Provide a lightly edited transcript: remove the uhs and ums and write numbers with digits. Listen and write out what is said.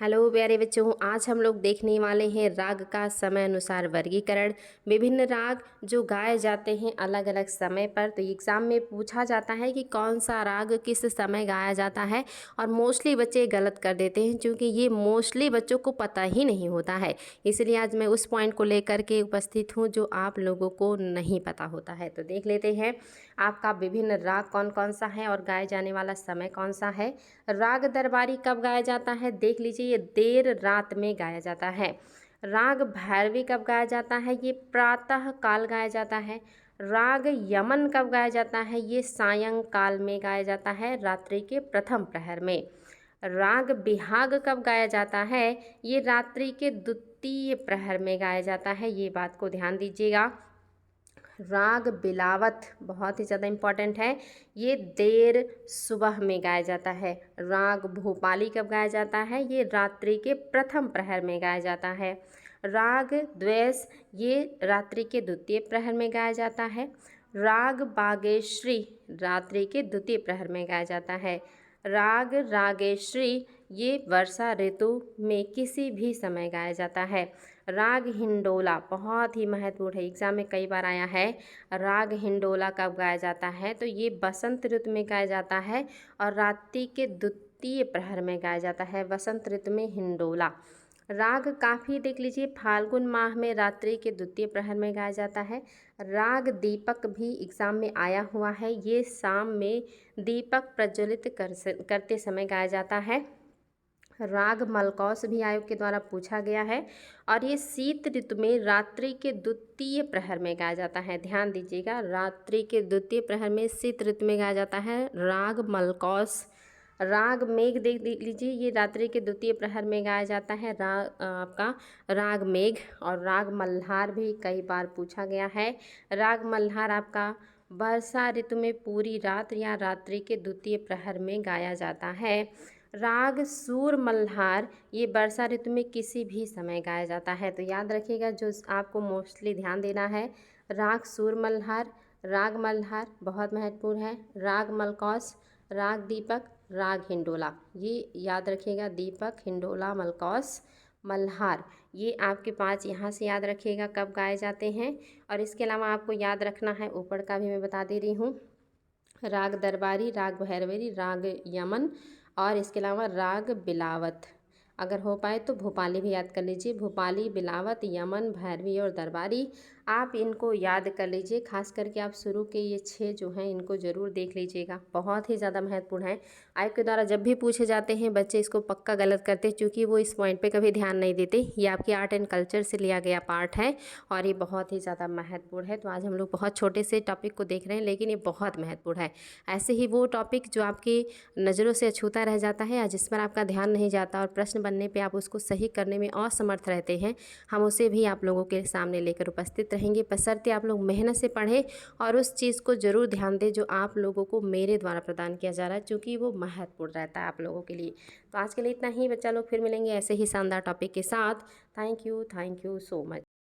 Hello प्यारे बच्चों, आज हम लोग देखने वाले हैं राग का समय अनुसार वर्गीकरण। विभिन्न राग जो गाए जाते हैं अलग अलग समय पर। तो एग्ज़ाम में पूछा जाता है कि कौन सा राग किस समय गाया जाता है, और मोस्टली बच्चे गलत कर देते हैं क्योंकि ये मोस्टली बच्चों को पता ही नहीं होता है। इसलिए आज मैं उस पॉइंट को लेकर के उपस्थित हूँ जो आप लोगों को नहीं पता होता है। तो देख लेते हैं आपका विभिन्न राग कौन कौन सा है और गाए जाने वाला समय कौन सा है। राग दरबारी कब गाया जाता है, देख लीजिए, ये देर रात में गाया जाता है। राग भैरवी कब गाया जाता है, ये प्रातः काल गाया जाता है। राग यमन कब गाया जाता है, ये सायंकाल में गाया जाता है, रात्रि के प्रथम प्रहर में। राग बिहाग कब गाया जाता है, ये रात्रि के द्वितीय प्रहर में गाया जाता है, ये बात को ध्यान दीजिएगा। राग बिलावत बहुत ही ज़्यादा इम्पॉर्टेंट है, ये देर सुबह में गाया जाता है। राग भोपाली कब गाया जाता है, ये रात्रि के प्रथम प्रहर में गाया जाता है। राग द्वेष ये रात्रि के द्वितीय प्रहर में गाया जाता है। राग बागेश्वरी रात्रि के द्वितीय प्रहर में गाया जाता है। राग रागेश्वरी ये वर्षा ऋतु में किसी भी समय गाया जाता है। राग हिंडोला बहुत ही महत्वपूर्ण है, एग्जाम में कई बार आया है। राग हिंडोला कब गाया जाता है, तो ये बसंत ऋतु में गाया जाता है और रात्रि के द्वितीय प्रहर में गाया जाता है, बसंत ऋतु में हिंडोला। राग काफ़ी देख लीजिए, फाल्गुन माह में रात्रि के द्वितीय प्रहर में गाया जाता है। राग दीपक भी एग्ज़ाम में आया हुआ है, ये शाम में दीपक प्रज्वलित करते समय गाया जाता है। राग मलकौस भी आयोग के द्वारा पूछा गया है और ये शीत ऋतु में रात्रि के द्वितीय प्रहर में गाया जाता है। ध्यान दीजिएगा, रात्रि के द्वितीय प्रहर में शीत ऋतु में गाया जाता है राग मलकौस। राग मेघ देख लीजिए, ये रात्रि के द्वितीय प्रहर में गाया जाता है आपका राग मेघ। और राग मल्हार भी कई बार पूछा गया है। राग मल्हार आपका वर्षा ऋतु में पूरी रात या रात्रि के द्वितीय प्रहर में गाया जाता है। राग सूर मल्हार ये वर्षा ऋतु में किसी भी समय गाया जाता है। तो याद रखिएगा, जो आपको मोस्टली ध्यान देना है, राग सूर मल्हार, राग मल्हार बहुत महत्वपूर्ण है, राग मलकौस, राग दीपक, राग हिंडोला, ये याद रखिएगा। दीपक, हिंडोला, मलकौस, मल्हार, ये आपके 5 यहाँ से याद रखिएगा कब गाए जाते हैं। और इसके अलावा आपको याद रखना है, ऊपर का भी मैं बता दे रही हूँ, राग दरबारी, राग भैरवी, राग यमन और इसके अलावा राग बिलावत। अगर हो पाए तो भोपाली भी याद कर लीजिए। भोपाली, बिलावत, यमन, भैरवी और दरबारी, आप इनको याद कर लीजिए। खास करके आप शुरू के ये 6 जो हैं इनको ज़रूर देख लीजिएगा, बहुत ही ज़्यादा महत्वपूर्ण है। आयोग के द्वारा जब भी पूछे जाते हैं बच्चे इसको पक्का गलत करते हैं क्योंकि वो इस पॉइंट पे कभी ध्यान नहीं देते। ये आपकी आर्ट एंड कल्चर से लिया गया पार्ट है और ये बहुत ही ज़्यादा महत्वपूर्ण है। तो आज हम लोग बहुत छोटे से टॉपिक को देख रहे हैं लेकिन ये बहुत महत्वपूर्ण है। ऐसे ही वो टॉपिक जो आपकी नज़रों से अछूता रह जाता है या जिस पर आपका ध्यान नहीं जाता और प्रश्न बनने पे आप उसको सही करने में असमर्थ रहते हैं, हम उसे भी आप लोगों के सामने लेकर उपस्थित रहेंगे, बशर्ते आप लोग मेहनत से पढ़ें और उस चीज़ को ज़रूर ध्यान दें जो आप लोगों को मेरे द्वारा प्रदान किया जा रहा है, क्योंकि वो महत्वपूर्ण रहता है आप लोगों के लिए। तो आज के लिए इतना ही बच्चा लोग, फिर मिलेंगे ऐसे ही शानदार टॉपिक के साथ। Thank you so much.